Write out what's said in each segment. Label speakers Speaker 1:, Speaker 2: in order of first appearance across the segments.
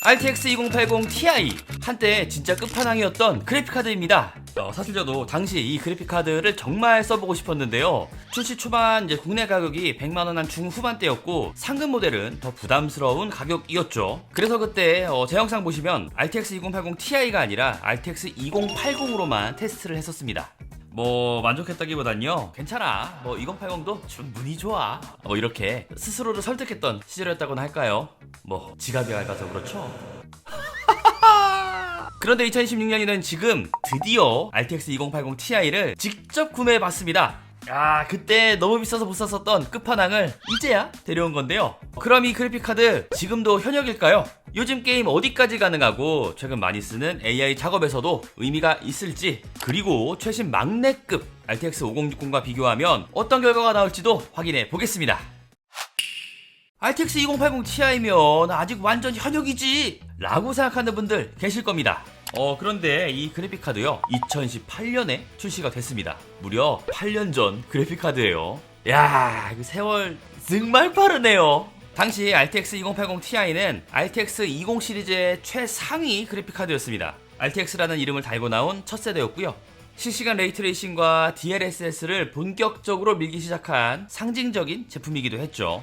Speaker 1: RTX 2080 Ti, 한때 진짜 끝판왕이었던 그래픽카드입니다. 사실 저도 당시 이 그래픽카드를 정말 써보고 싶었는데요. 출시 초반 이제 국내 가격이 100만원 한 중후반대였고 상급 모델은 더 부담스러운 가격이었죠. 그래서 그때 제 영상 보시면 RTX 2080 Ti가 아니라 RTX 2080으로만 테스트를 했었습니다. 만족했다기보단요, 괜찮아, 2080도 충분히 좋아, 이렇게 스스로를 설득했던 시절이었다고나 할까요? 지갑이 얇아서 그렇죠. 그런데 2026년이는 지금 드디어 RTX 2080 Ti를 직접 구매해봤습니다. 그때 너무 비싸서 못 샀었던 끝판왕을 이제야 데려온 건데요. 그럼 이 그래픽카드 지금도 현역일까요? 요즘 게임 어디까지 가능하고 최근 많이 쓰는 AI 작업에서도 의미가 있을지, 그리고 최신 막내급 RTX 5060과 비교하면 어떤 결과가 나올지도 확인해 보겠습니다. RTX 2080 Ti면 아직 완전 현역이지 라고 생각하는 분들 계실 겁니다. 그런데 이 그래픽카드요, 2018년에 출시가 됐습니다. 무려 8년 전 그래픽카드예요. 야, 그 세월 정말 빠르네요. 당시 RTX 2080 Ti는 RTX 20 시리즈의 최상위 그래픽카드였습니다. RTX라는 이름을 달고 나온 첫 세대였고요. 실시간 레이트레이싱과 DLSS를 본격적으로 밀기 시작한 상징적인 제품이기도 했죠.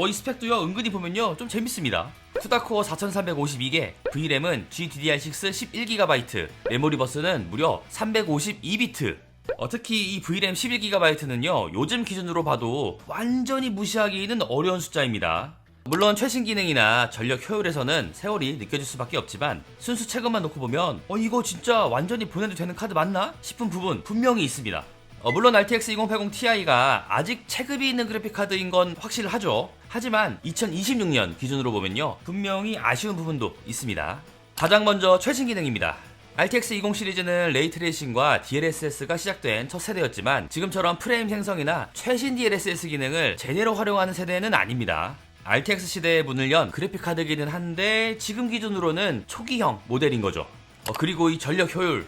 Speaker 1: 이 스펙도요, 은근히 보면요, 좀 재밌습니다. 쿠다코어 4352개, VRAM은 GDDR6 11GB, 메모리 버스는 무려 352비트. 특히 이 VRAM 11GB는요, 요즘 기준으로 봐도 완전히 무시하기는 어려운 숫자입니다. 물론 최신 기능이나 전력 효율에서는 세월이 느껴질 수밖에 없지만 순수 체급만 놓고 보면 이거 진짜 완전히 보내도 되는 카드 맞나? 싶은 부분 분명히 있습니다. 물론 RTX 2080 Ti가 아직 체급이 있는 그래픽카드인 건 확실하죠. 하지만 2026년 기준으로 보면요, 분명히 아쉬운 부분도 있습니다. 가장 먼저 최신 기능입니다. RTX 20 시리즈는 레이트레이싱과 DLSS가 시작된 첫 세대였지만 지금처럼 프레임 생성이나 최신 DLSS 기능을 제대로 활용하는 세대는 아닙니다. RTX 시대의 문을 연 그래픽카드기는 한데 지금 기준으로는 초기형 모델인 거죠. 그리고 이 전력 효율,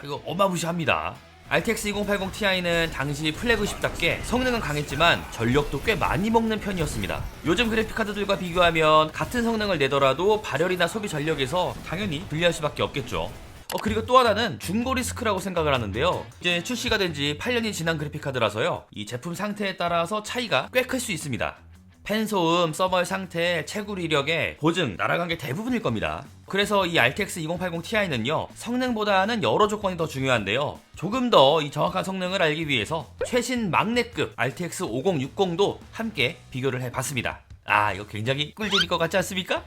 Speaker 1: 이거 어마무시합니다. RTX 2080 Ti는 당시 플래그십답게 성능은 강했지만 전력도 꽤 많이 먹는 편이었습니다. 요즘 그래픽카드들과 비교하면 같은 성능을 내더라도 발열이나 소비 전력에서 당연히 불리할 수밖에 없겠죠. 그리고 또 하나는 중고 리스크라고 생각을 하는데요. 이제 출시가 된 지 8년이 지난 그래픽카드라서요, 이 제품 상태에 따라서 차이가 꽤 클 수 있습니다. 펜 소음, 서머 상태, 채굴 이력에 보증 날아간 게 대부분일 겁니다. 그래서 이 RTX 2080 Ti는요, 성능보다는 여러 조건이 더 중요한데요. 조금 더 이 정확한 성능을 알기 위해서 최신 막내급 RTX 5060도 함께 비교를 해봤습니다. 이거 굉장히 꿀잼일 것 같지 않습니까?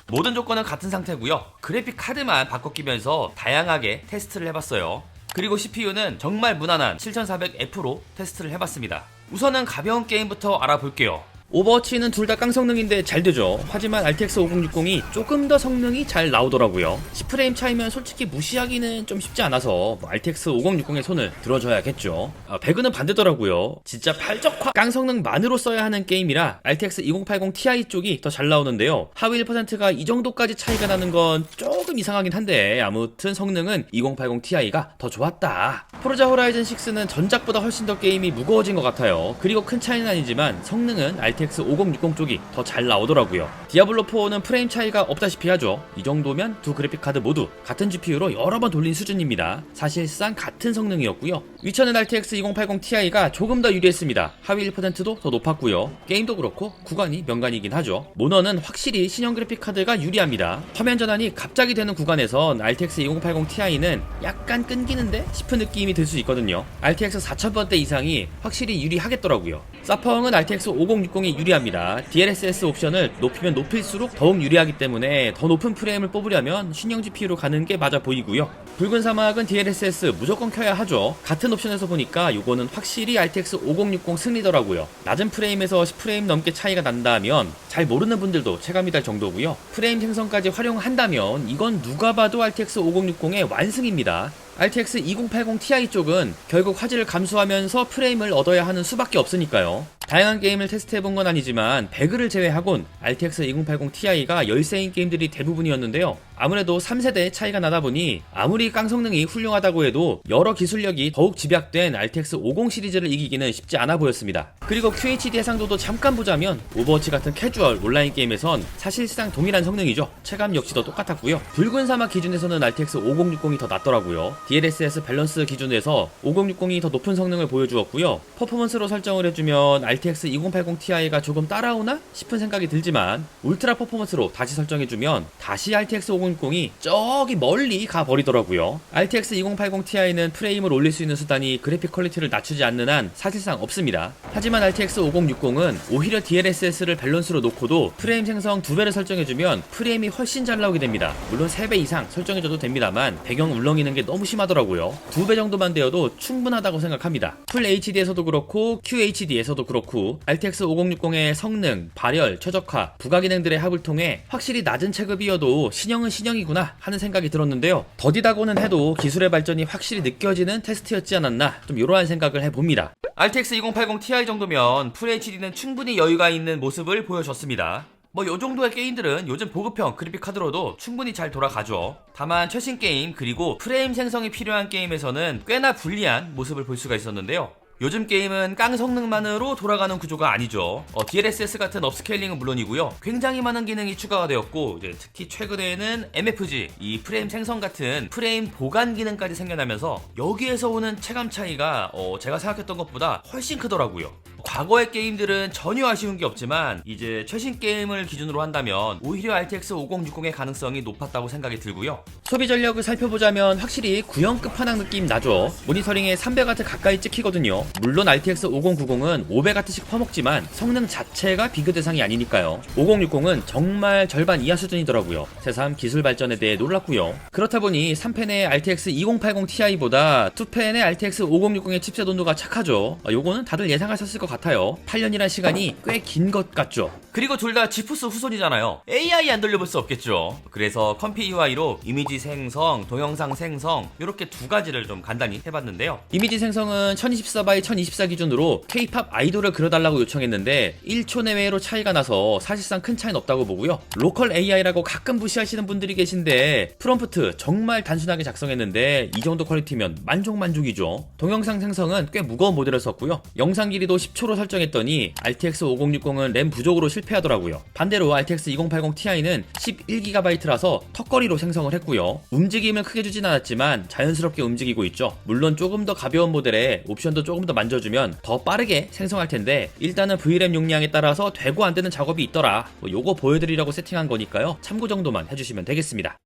Speaker 1: 모든 조건은 같은 상태고요. 그래픽 카드만 바꿔 끼면서 다양하게 테스트를 해봤어요. 그리고 CPU는 정말 무난한 7400F로 테스트를 해봤습니다. 우선은 가벼운 게임부터 알아볼게요. 오버워치는 둘 다 깡성능인데 잘 되죠. 하지만 RTX 5060이 조금 더 성능이 잘 나오더라고요. 10프레임 차이면 솔직히 무시하기는 좀 쉽지 않아서 RTX 5060의 손을 들어줘야겠죠. 배그는 반대더라고요. 진짜 팔적화 깡성능만으로 써야 하는 게임이라 RTX 2080 Ti 쪽이 더 잘 나오는데요. 하위 1%가 이 정도까지 차이가 나는 건 조금 이상하긴 한데 아무튼 성능은 2080 Ti가 더 좋았다. 포르자 호라이즌 6는 전작보다 훨씬 더 게임이 무거워진 것 같아요. 그리고 큰 차이는 아니지만 성능은 RTX 5060 쪽이 더 잘 나오더라고요. 디아블로4는 프레임 차이가 없다시피 하죠. 이 정도면 두 그래픽카드 모두 같은 GPU로 여러 번 돌린 수준입니다. 사실상 같은 성능이었고요. 위쳐는 RTX 2080 Ti가 조금 더 유리했습니다. 하위 1%도 더 높았고요. 게임도 그렇고 구간이 명간이긴 하죠. 모너는 확실히 신형 그래픽카드가 유리합니다. 화면 전환이 갑자기 되는 구간에선 RTX 2080 Ti는 약간 끊기는데 싶은 느낌이 들 수 있거든요. RTX 4000번대 이상이 확실히 유리하겠더라고요. 사퍼형은 RTX 5060이 유리합니다. DLSS 옵션을 높이면 높일수록 더욱 유리하기 때문에 더 높은 프레임을 뽑으려면 신형 GPU로 가는 게 맞아 보이고요. 붉은 사막은 DLSS 무조건 켜야 하죠. 같은 옵션에서 보니까 요거는 확실히 RTX 5060 승리더라고요. 낮은 프레임에서 10프레임 넘게 차이가 난다면 잘 모르는 분들도 체감이 될 정도고요. 프레임 생성까지 활용한다면 이건 누가 봐도 RTX 5060의 완승입니다. RTX 2080 Ti 쪽은 결국 화질을 감수하면서 프레임을 얻어야 하는 수밖에 없으니까요.
Speaker 2: 다양한 게임을 테스트해본 건 아니지만 배그를 제외하곤 RTX 2080 Ti가 열세인 게임들이 대부분이었는데요. 아무래도 3세대 차이가 나다 보니 아무리 깡성능이 훌륭하다고 해도 여러 기술력이 더욱 집약된 RTX 50 시리즈를 이기기는 쉽지 않아 보였습니다. 그리고 QHD 해상도도 잠깐 보자면 오버워치 같은 캐주얼 온라인 게임에선 사실상 동일한 성능이죠. 체감 역시도 똑같았고요. 붉은 사막 기준에서는 RTX 5060이 더 낫더라고요. DLSS 밸런스 기준에서 5060이 더 높은 성능을 보여주었고요. 퍼포먼스로 설정을 해주면 RTX 2080 Ti가 조금 따라오나 싶은 생각이 들지만 울트라 퍼포먼스로 다시 설정해주면 다시 RTX 5060이 저기 멀리 가버리더라고요. RTX 2080 Ti는 프레임을 올릴 수 있는 수단이 그래픽 퀄리티를 낮추지 않는 한 사실상 없습니다. 하지만 RTX 5060은 오히려 DLSS를 밸런스로 놓고도 프레임 생성 2배를 설정해주면 프레임이 훨씬 잘 나오게 됩니다. 물론 3배 이상 설정해줘도 됩니다만 배경 울렁이는 게 너무 심하더라고요. 2배 정도만 되어도 충분하다고 생각합니다. 풀 HD에서도 그렇고 QHD에서도 그렇고 RTX 5060의 성능, 발열, 최적화, 부가 기능들의 합을 통해 확실히 낮은 체급이어도 신형은 신형이구나 하는 생각이 들었는데요. 더디다고는 해도 기술의 발전이 확실히 느껴지는 테스트였지 않았나 좀 이러한 생각을 해봅니다.
Speaker 1: RTX 2080 Ti 정도면 FHD는 충분히 여유가 있는 모습을 보여줬습니다. 요 정도의 게임들은 요즘 보급형 그래픽카드로도 충분히 잘 돌아가죠. 다만 최신 게임 그리고 프레임 생성이 필요한 게임에서는 꽤나 불리한 모습을 볼 수가 있었는데요. 요즘 게임은 깡 성능만으로 돌아가는 구조가 아니죠. DLSS 같은 업스케일링은 물론이고요. 굉장히 많은 기능이 추가가 되었고 특히 최근에는 MFG, 이 프레임 생성 같은 프레임 보관 기능까지 생겨나면서 여기에서 오는 체감 차이가 제가 생각했던 것보다 훨씬 크더라고요. 과거의 게임들은 전혀 아쉬운 게 없지만 이제 최신 게임을 기준으로 한다면 오히려 RTX 5060의 가능성이 높았다고 생각이 들고요.
Speaker 2: 소비 전력을 살펴보자면 확실히 구형 끝판왕 느낌 나죠. 모니터링에 300W 가까이 찍히거든요. 물론 RTX 5090은 500W씩 퍼먹지만 성능 자체가 비교 대상이 아니니까요. 5060은 정말 절반 이하 수준이더라고요. 새삼 기술 발전에 대해 놀랐고요. 그렇다 보니 3펜의 RTX 2080 Ti보다 2펜의 RTX 5060의 칩셋 온도가 착하죠. 요거는 다들 예상하셨을 것 같아요. 8년이란 시간이 꽤 긴 것 같죠.
Speaker 1: 그리고 둘 다 지푸스 후손이잖아요. AI 안 돌려볼 수 없겠죠. 그래서 컴피 UI로 이미지 생성, 동영상 생성 이렇게 두 가지를 좀 간단히 해봤는데요.
Speaker 2: 이미지 생성은 1024x1024 기준으로 K-POP 아이돌을 그려달라고 요청했는데 1초 내외로 차이가 나서 사실상 큰 차이는 없다고 보고요. 로컬 AI라고 가끔 무시하시는 분들이 계신데 프롬프트 정말 단순하게 작성했는데 이 정도 퀄리티면 만족이죠. 동영상 생성은 꽤 무거운 모델을 썼고요. 영상 길이도 10초로 설정했더니 RTX 5060은 램 부족으로 실패하더라고요. 반대로 RTX 2080 Ti는 11GB라서 턱걸이로 생성을 했고요. 움직임을 크게 주진 않았지만 자연스럽게 움직이고 있죠. 물론 조금 더 가벼운 모델에 옵션도 조금 더 만져주면 더 빠르게 생성할 텐데 일단은 VRAM 용량에 따라서 되고 안 되는 작업이 있더라. 요거 보여드리려고 세팅한 거니까요. 참고 정도만 해주시면 되겠습니다.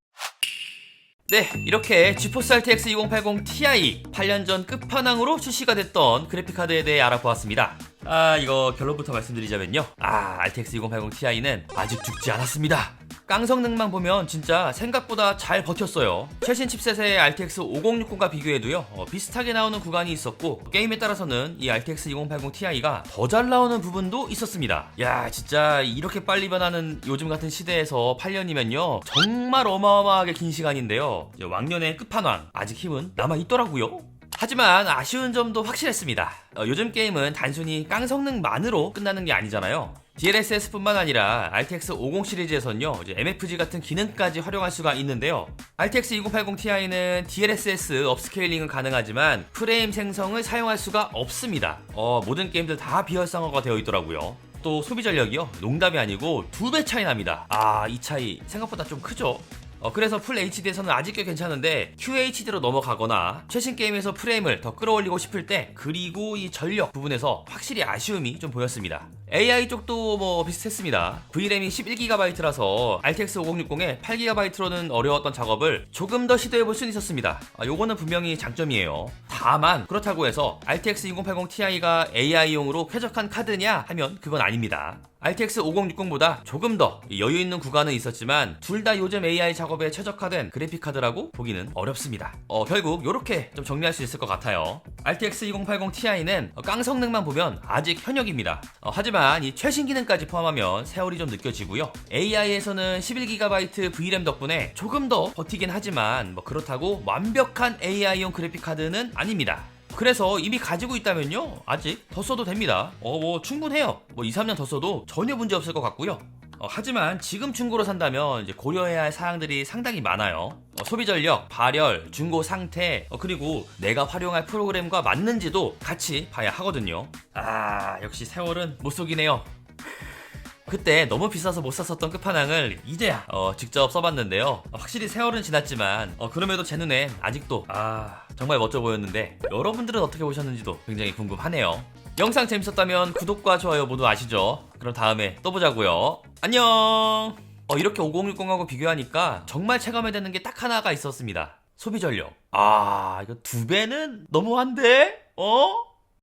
Speaker 1: 네, 이렇게 지포스 RTX 2080 Ti 8년 전 끝판왕으로 출시가 됐던 그래픽카드에 대해 알아보았습니다. 이거 결론부터 말씀드리자면요. RTX 2080 Ti는 아직 죽지 않았습니다. 깡 성능만 보면 진짜 생각보다 잘 버텼어요. 최신 칩셋의 RTX 5060과 비교해도요 비슷하게 나오는 구간이 있었고 게임에 따라서는 이 RTX 2080 Ti가 더 잘 나오는 부분도 있었습니다. 야, 진짜 이렇게 빨리 변하는 요즘 같은 시대에서 8년이면요 정말 어마어마하게 긴 시간인데요. 왕년의 끝판왕 아직 힘은 남아있더라고요. 하지만 아쉬운 점도 확실했습니다. 요즘 게임은 단순히 깡 성능만으로 끝나는 게 아니잖아요. DLSS뿐만 아니라 RTX 50 시리즈에선요 MFG 같은 기능까지 활용할 수가 있는데요. RTX 2080 Ti는 DLSS 업스케일링은 가능하지만 프레임 생성을 사용할 수가 없습니다. 모든 게임들 다 비활성화가 되어 있더라고요. 또 소비 전력이요 농담이 아니고 2배 차이 납니다. 이 차이 생각보다 좀 크죠. 그래서 풀 HD에서는 아직 꽤 괜찮은데 QHD로 넘어가거나 최신 게임에서 프레임을 더 끌어올리고 싶을 때 그리고 이 전력 부분에서 확실히 아쉬움이 좀 보였습니다. AI 쪽도 비슷했습니다. VRAM이 11GB라서 RTX 5060에 8GB로는 어려웠던 작업을 조금 더 시도해볼 수는 있었습니다. 요거는 분명히 장점이에요. 다만 그렇다고 해서 RTX 2080 Ti가 AI용으로 쾌적한 카드냐 하면 그건 아닙니다. RTX 5060보다 조금 더 여유 있는 구간은 있었지만 둘 다 요즘 AI 작업에 최적화된 그래픽카드라고 보기는 어렵습니다. 결국 이렇게 좀 정리할 수 있을 것 같아요. RTX 2080 Ti는 깡 성능만 보면 아직 현역입니다. 하지만 이 최신 기능까지 포함하면 세월이 좀 느껴지고요. AI에서는 11GB VRAM 덕분에 조금 더 버티긴 하지만 그렇다고 완벽한 AI용 그래픽카드는 아닙니다. 그래서 이미 가지고 있다면요, 아직 더 써도 됩니다. 뭐 충분해요. 뭐 2, 3년 더 써도 전혀 문제 없을 것 같고요. 하지만 지금 중고로 산다면 이제 고려해야 할 사항들이 상당히 많아요. 소비 전력, 발열, 중고 상태, 그리고 내가 활용할 프로그램과 맞는지도 같이 봐야 하거든요. 역시 세월은 못 속이네요. 그때 너무 비싸서 못 샀었던 끝판왕을 이제야 직접 써봤는데요. 확실히 세월은 지났지만 그럼에도 제 눈엔 아직도 정말 멋져 보였는데, 여러분들은 어떻게 보셨는지도 굉장히 궁금하네요. 영상 재밌었다면 구독과 좋아요 모두 아시죠? 그럼 다음에 또 보자고요. 안녕. 이렇게 5060하고 비교하니까 정말 체감해야 되는 게 딱 하나가 있었습니다. 소비 전력. 이거 2배는 너무한데?